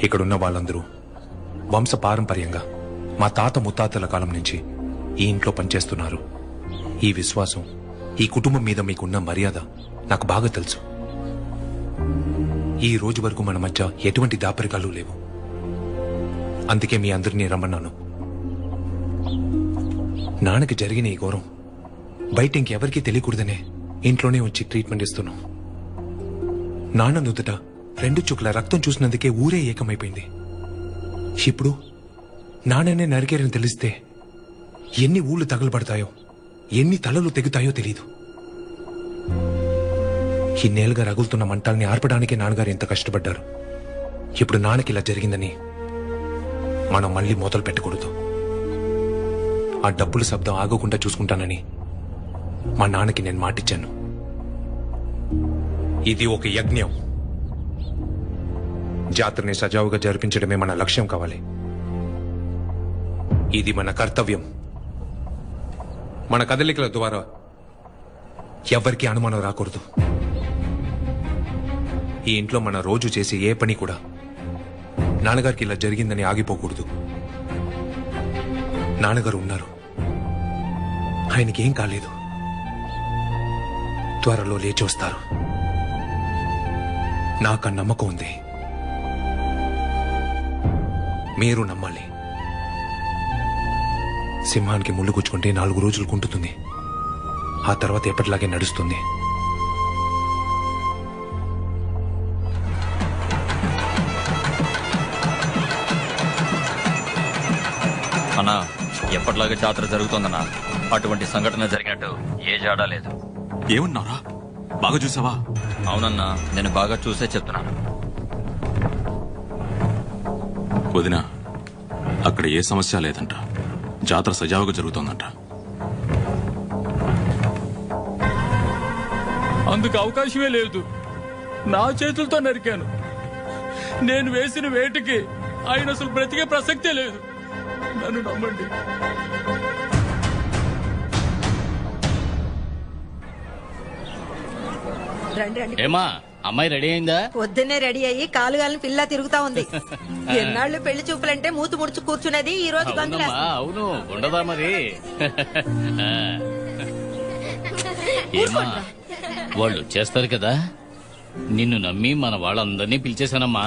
ఇక్కడున్న వాళ్ళందరూ వంశ పారంపర్యంగా మా తాత ముత్తాతల కాలం నుంచి ఈ ఇంట్లో పనిచేస్తున్నారు. ఈ విశ్వాసం, ఈ కుటుంబం మీద మీకున్న మర్యాద నాకు బాగా తెలుసు. ఈ రోజు వరకు మన మధ్య ఎటువంటి దాపరికాలు లేవు. అందుకే మీ అందరినీ రమ్మన్నాను. నాన్నకి జరిగిన ఈ ఘోరం బయట ఇంకెవరికీ తెలియకూడదనే ఇంట్లోనే వచ్చి ట్రీట్మెంట్ ఇస్తున్నాం. నాన్న నుదుట 2 చుక్కల రక్తం చూసినందుకే ఊరే ఏకమైపోయింది. ఇప్పుడు నాన్ననే నరికేరని తెలిస్తే ఎన్ని ఊళ్ళు తగలబడతాయో, ఎన్ని తలలు తెగుతాయో తెలీదు. ఇన్నేళ్లుగా రగులుతున్న మంటల్ని ఆర్పడానికే నాన్నగారు ఎంత కష్టపడ్డారు. ఇప్పుడు నాన్నకి ఇలా జరిగిందని మనం మళ్ళీ మొదలు పెట్టకూడదు. ఆ డబ్బుల శబ్దం ఆగకుండా చూసుకుంటానని మా నాన్నకి నేను మాటిచ్చాను. ఇది ఒక యజ్ఞం. జాతరని సజావుగా జరిపించడమే మన లక్ష్యం కావాలి. ఇది మన కర్తవ్యం. మన కదలికల ద్వారా ఎవరికీ అనుమానం రాకూడదు. ఈ ఇంట్లో మన రోజు చేసే ఏ పని కూడా నాన్నగారికి ఇలా జరిగిందని ఆగిపోకూడదు. నాన్నగారు ఉన్నారు, ఆయనకేం కాలేదు. త్వరలో లేచి వస్తారు. నాకు నమ్మకం ఉంది. మీరు నమ్మాలి. సింహానికి ముళ్ళు గుచ్చుకుంటే 4 రోజులు కుంటుతుంది. ఆ తర్వాత ఎప్పటిలాగే నడుస్తుంది. అన్నా, ఎప్పటిలాగే జాతర జరుగుతోందన్నా. అటువంటి సంఘటన జరిగినట్టు ఏ జాడా లేదు. ఏమన్నారా? బాగా చూసావా? అవునన్నా, నేను బాగా చూసే చెప్తున్నాను. వదినా, అక్కడ ఏ సమస్య లేదంట. జాతర సజావుగా జరుగుతోందంట. అందుకు అవకాశమే లేదు. నా చేతులతో నరికాను. నేను వేసిన వేటికి ఆయన అసలు బ్రతికే ప్రసక్తే లేదు. నన్ను నమ్మండి. ఏమా, అమ్మాయి రెడీ అయిందా? పొద్దున్నే రెడీ అయ్యి కాలుగాలను పిల్ల తిరుగుతా ఉంది. ఎన్నాళ్ళు పెళ్లి చూపులంటే మూతు ముడుచు కూర్చునేది, ఈ రోజు అవునమ్మా, అవును, ఉండదా మరి? ఏమా, వాళ్ళు చేస్తారు కదా. నిన్ను నమ్మి మన వాళ్ళందరినీ పిలిచేశానమ్మా.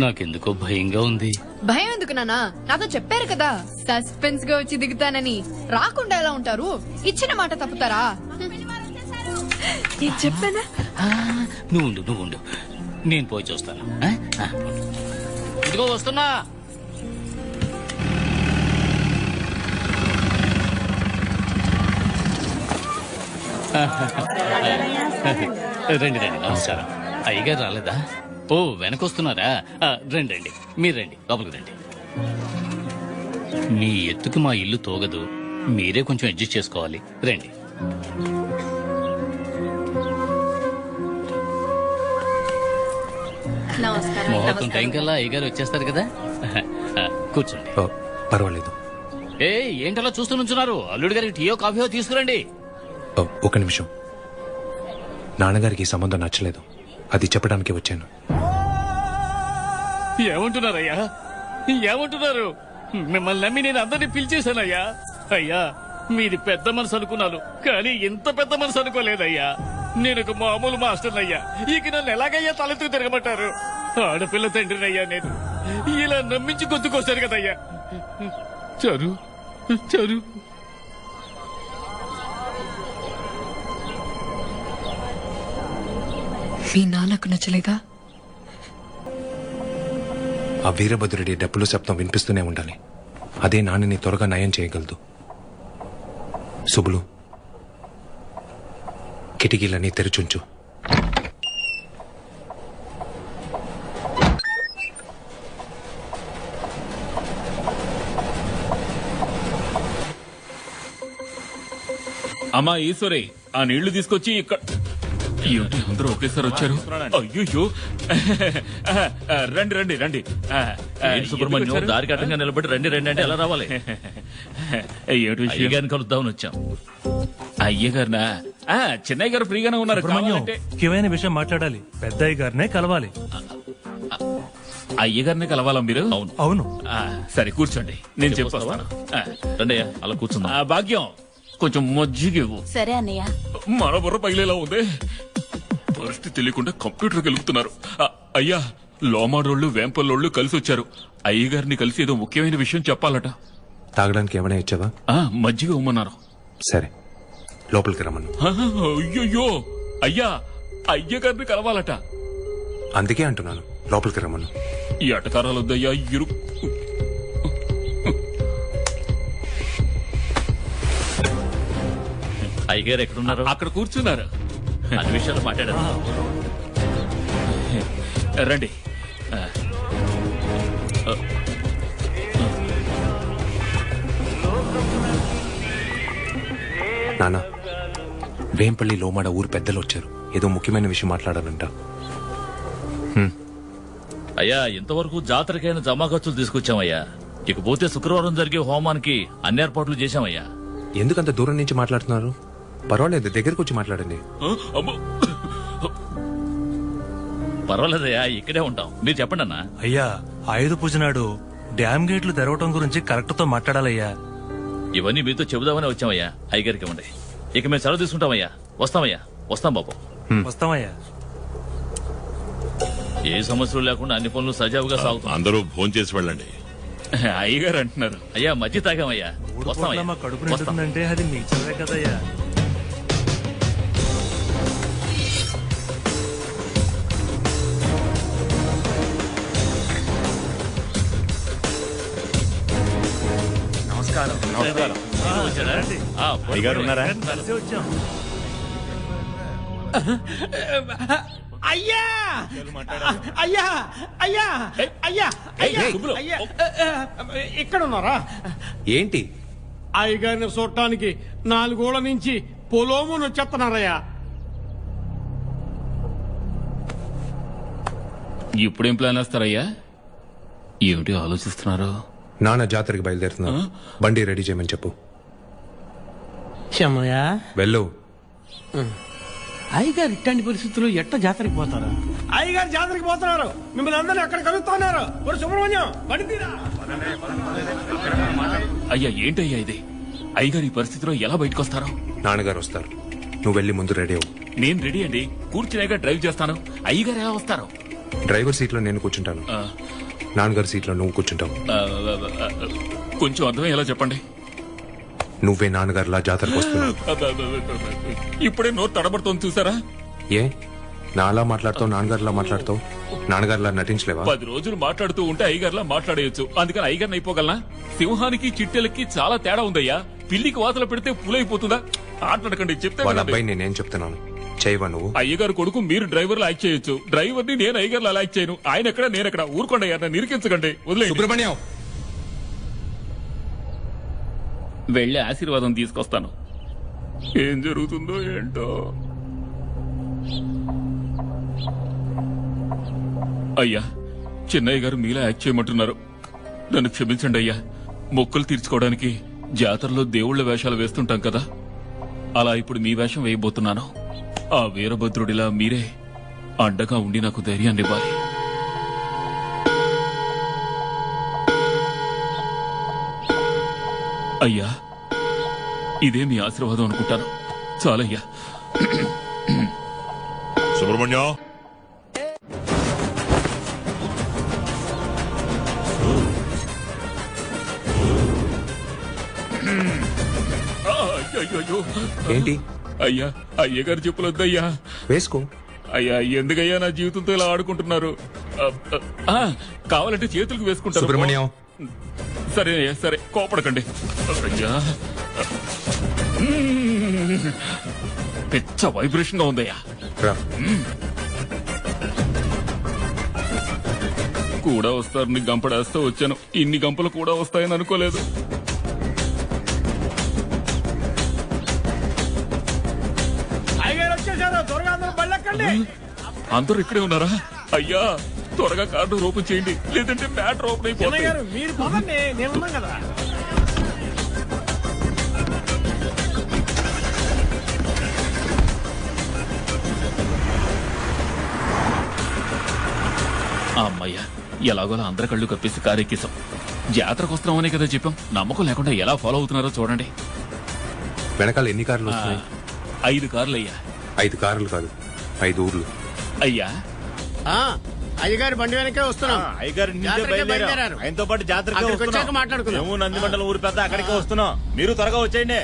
నాకెందుకో భయంగా ఉంది. భయం ఎందుకు నానా? నాతో చెప్పారు కదా సస్పెన్స్ గా వచ్చి దిగుతానని. రాకుండా ఎలా ఉంటారు? ఇచ్చిన మాట తప్పుతారా? చెప్పానా? నువ్వు ఉండు, నేను పోయి చూస్తాను. ఇదిగో వస్తున్నా. రండి, నమస్కారం. అయ్యగారు రాలేదా? ఓ, వెనకొస్తున్నారా? రండి, మీరు రండి, లోపలికి రండి. మీ ఎత్తుకు మా ఇల్లు తోగదు. మీరే కొంచెం అడ్జస్ట్ చేసుకోవాలి. రండి. ముహూర్తం టైం కల్లా అయ్యగారు వచ్చేస్తారు కదా. కూర్చోండి. పర్వాలేదు. ఏంటలా చూస్తూ నుంచున్నారు? అల్లుడి గారికి టీయో కాఫీయో తీసుకురండి. ఒక నిమిషం. నాన్నగారికి ఈ సంబంధం నచ్చలేదు. అది చెప్పడానికి వచ్చాను. ఏమంటున్నారయ్యా? ఏమంటున్నారు? మిమ్మల్ని నమ్మి నేను అందరినీ పిలిచేశానయ్యా. అయ్యా, మీది పెద్ద మనసు అనుకున్నాను, కానీ ఇంత పెద్ద మనసు అనుకోలేదయ్యా. నేను ఒక మామూలు మాస్టర్నయ్యా. ఇక నన్ను ఎలాగయ్యా తలెత్తుకు తిరగమంటారు? ఆడపిల్ల తండ్రినయ్యా నేను. ఇలా నమ్మించి గొంతుకొస్తారు కదయ్యా. చరు మీ నాన్నకు నచ్చలేదా? ఆ వీరభద్రుడి డప్పుల శబ్దం వినిపిస్తూనే ఉండాలి. అదే నాన్నని త్వరగా నయం చేయగలదు. శుభులు, కిటికీలన్నీ తెరిచుంచు. అమ్మా ఈశ్వరి, ఆ నీళ్లు తీసుకొచ్చి ఇక్కడ. ఏమిటి అందరూ ఒకేసారి వచ్చారు? అయ్యో, రండి. సుబ్రహ్మణ్యం దారికి అడ్డంగా నిలబడి రండి అంటే ఎలా రావాలి? ఏమిటి విషయం? అయ్యగారిని కలుద్దామని వచ్చాం. అయ్యగారినా? చిన్నయ్య గారు ఫ్రీగానే ఉన్నారు. ముఖ్యమైన విషయం మాట్లాడాలి. పెద్దయ్య గారినే కలవాలి. అయ్యగారిని కలవాలా మీరు? అవును. అవును. సరే కూర్చోండి, నేను చెప్పొస్తాను. రండయ్యా అలా కూర్చుందాం. భాగ్యం కొంచెం మజ్జిగ ఇవ్వు. సరే అన్నయ్య. మన బుర్ర పగిలేలా ఉంది. పరిస్థితి తెలియకుండా కంప్యూటర్ గెలుపుతున్నారు. అయ్యా, లోమాడోళ్ళు వేంపల్లోళ్ళు కలిసి వచ్చారు. అయ్యగారిని కలిసి ఏదో ముఖ్యమైన విషయం చెప్పాలట. తాగడానికి ఏమైనా ఇచ్చావా? మజ్జిగ ఇవ్వమన్నారు. సరే, లోపలికి రమ్మను. అయ్యయ్యో, అయ్యా అయ్యగారిని కలవాలట. అందుకే అంటున్నాను, లోపలికి రమ్మను. ఈ అటకారాలు వద్దయ్యా. అయ్యగారు ఎక్కడున్నారు? అక్కడ కూర్చున్నారు. అన్ని విషయాలు మాట్లాడారు. రండి. నానా, వేంపల్లి లోమాడ ఊరు పెద్దలు వచ్చారు. ఏదో ముఖ్యమైన విషయం మాట్లాడాలంట. అయ్యా, ఇంతవరకు జాతరకైన జమా ఖర్చులు తీసుకొచ్చామయ్యా. ఇకపోతే శుక్రవారం జరిగే హోమానికి అన్ని ఏర్పాట్లు చేశామయ్యా. ఎందుకంత దూరం నుంచి మాట్లాడుతున్నారు? పర్వాలేదు, దగ్గరకు వచ్చి మాట్లాడండి. పర్వాలేదయ్యా, ఇక్కడే ఉంటాం. మీరు చెప్పండి అన్నా. అయ్యా, ఆయుధ పూజ నాడు డ్యామ్ గేట్లు తెరవటం గురించి కరెక్ట్ తో మాట్లాడాలయ్యా. ఇవన్నీ మీతో చెబుదామని వచ్చామయ్యా. అయ్యగారికి ఇవ్వండి. ఇక మేము సెలవు తీసుకుంటామయ్యా. వస్తామయ్యా, వస్తాం బాబు. వస్తామయ్యా. ఏ సమస్యలు లేకుండా అన్ని పనులు సజావుగా సాగుతాం. అందరూ భోంచేసి చేసి వెళ్ళండి. అయ్యగారు అంటున్నారు. అయ్యా, మజ్జి తాగామయ్యా. వస్తామయ్యా, మా కడుపు వస్తాం. నిండుతుందంటే అది మీ చదివే కదయ్యా. నమస్కారం. వచ్చారా? కలిసి వచ్చాం. అయ్యా అయ్యా అయ్యా అయ్యా అయ్యా అయ్యా ఇక్కడ ఉన్నారా? ఏంటి? అయ్యగారిని చూడటానికి 4 ఓళ్ళ నుంచి పొలోమును వచ్చేస్తున్నారయ్యా. ఇప్పుడేం ప్లాన్ వేస్తారయ్యా? ఏమిటి ఆలోచిస్తున్నారు? నాన్న జాతరకి బయలుదేరుతున్నా. బండి రెడీ చేయమని చెప్పు. క్షమయా, వెళ్ళు. అయ్యగారు ఇట్లాంటి పరిస్థితుల్లో ఎట్ట జాతరకి పోతారు? అయ్యగారు జాతరకి పోతున్నారు. మిమ్మల్ని అందరూ ఎక్కడ కలుస్తున్నారు? సుబ్రహ్మణ్యం బండి తీరా. అయ్యా, ఏంటయ్యా ఇది? అయ్యగారు ఈ పరిస్థితిలో ఎలా బయటకు వస్తారు? నాన్నగారు వస్తారు, నువ్వు వెళ్ళి ముందు రెడీ అవ్వు. నేను రెడీ అండి. కూర్చునేగా డ్రైవ్ చేస్తాను. అయ్యగారు ఎలా వస్తారు? డ్రైవర్ సీట్ లో నేను కూర్చుంటాను, నాన్నగారి సీట్ లో నువ్వు కూర్చుంటావు. కొంచెం అర్థమయ్యేలా చెప్పండి. నువ్వే నాన్నగారిలా జాతరకు వస్తున్నావు. ఇప్పుడే నోరు తడబడుతోంది చూసారా? ఏ నాలా మాట్లాడతావు, నాన్నగారిలా మాట్లాడతావు? నాన్నగారిలా నటించలేవా? 10 రోజులు మాట్లాడుతూ ఉంటే అయ్యగారిలా మాట్లాడేయచ్చు. అందుకని అయ్యగారిని అయిపోగలనా? సింహానికి చిట్టెలకి చాలా తేడా ఉందయ్యా. పిల్లికి వాతలు పెడితే పూలైపోతుందా? ఆటలాడకండి, చెప్తే వాళ్ళ అబ్బాయి నేనేం చెప్తున్నాను, చేయవా నువ్వు? అయ్యగారు కొడుకు మీరు డ్రైవర్ యాక్ట్ చేయొచ్చు. డ్రైవర్ ని నేను అయ్యగారు యాక్ట్ చేయను. ఆయన ఎక్కడ, నేనెక్కడ? ఊరుకోండి అయ్యా, నన్ను నిరికించకండి, వదిలేయండి. సుబ్రహ్మణ్యం, వెళ్ళి ఆశీర్వాదం తీసుకొస్తాను. ఏం జరుగుతుందో ఏంటో. అయ్యా, చిన్నయ్య గారు మీలా యాక్ట్ చేయమంటున్నారు. నన్ను క్షమించండి అయ్యా. మొక్కులు తీర్చుకోవడానికి జాతరలో దేవుళ్ల వేషాలు వేస్తుంటాం కదా, అలా ఇప్పుడు మీ వేషం వేయబోతున్నాను. ఆ వీరభద్రుడిలా మీరే అండగా ఉండి నాకు ధైర్యాన్ని ఇవ్వాలి. అయ్యా, ఇదే మీ ఆశీర్వాదం అనుకుంటాను. చాలయ్యా. సుబ్రహ్మణ్యం, అయ్యో, ఏంటి? అయ్యా, అయ్యగారు చెప్పులొద్దయ్యా. వేసుకో. అయ్యా, ఎందుకయ్యా నా జీవితంతో ఇలా ఆడుకుంటున్నారు? కావాలంటే చేతులకు వేసుకుంటారు. సుబ్రహ్మణ్యం, సరే అయ్యా, సరే, కోపడకండి. అయ్యా, పెద్ద వైబ్రేషన్ గా ఉందయ్యా. రా. కూడా వస్తారని గంపడేస్తూ వచ్చాను. ఇన్ని గంపలు కూడా వస్తాయని అనుకోలేదు. అయ్యగారు వచ్చేసారు, త్వరగా అందరూ బళ్ళెక్కండి. అందరూ ఇక్కడే ఉన్నారా? అయ్యా, త్వరగా కార్డు ఓపెన్ చేయండి, లేదంటే మ్యాటర్ ఓపెన్ అయిపోతుంది. గారు మీరు పదండి, నేను ఉన్నాం కదా. అమ్మయ్యా, ఎలాగోలా అందరి కళ్ళు కప్పేసి కారెక్కేశాం. జాతరకు వస్తామనే కదా చెప్పాం. నమ్మకం లేకుండా ఎలా ఫాలో అవుతున్నారో చూడండి. వెనకాల ఎన్ని కార్లు వస్తున్నాయి? 5 కార్లు అయ్యా. 5 కార్లు కాదు, 5 ఊర్లు. అయ్యా అయ్యగారి బండి వెనకే వస్తున్నాం. అయ్యగారి జాతరకే బయలుదేరారు. ఆయనతో పాటు అక్కడికి వచ్చాక మాట్లాడుకుందాం. మేము నందిమండలం ఊరి పెద్ద అక్కడికే వస్తున్నాం. మీరు త్వరగా వచ్చేయండి.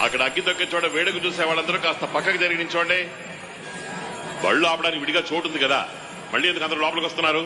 అక్కడ అగ్గి దొక్కే చోట వేడుక చూసే వాళ్ళందరూ కాస్త పక్కకి జరిగి నించోండి. బళ్ళు ఆపడానికి విడిగా చోటు ఉంది కదా, మళ్ళీ ఎందుకు అందరూ లోపలికి వస్తున్నారు?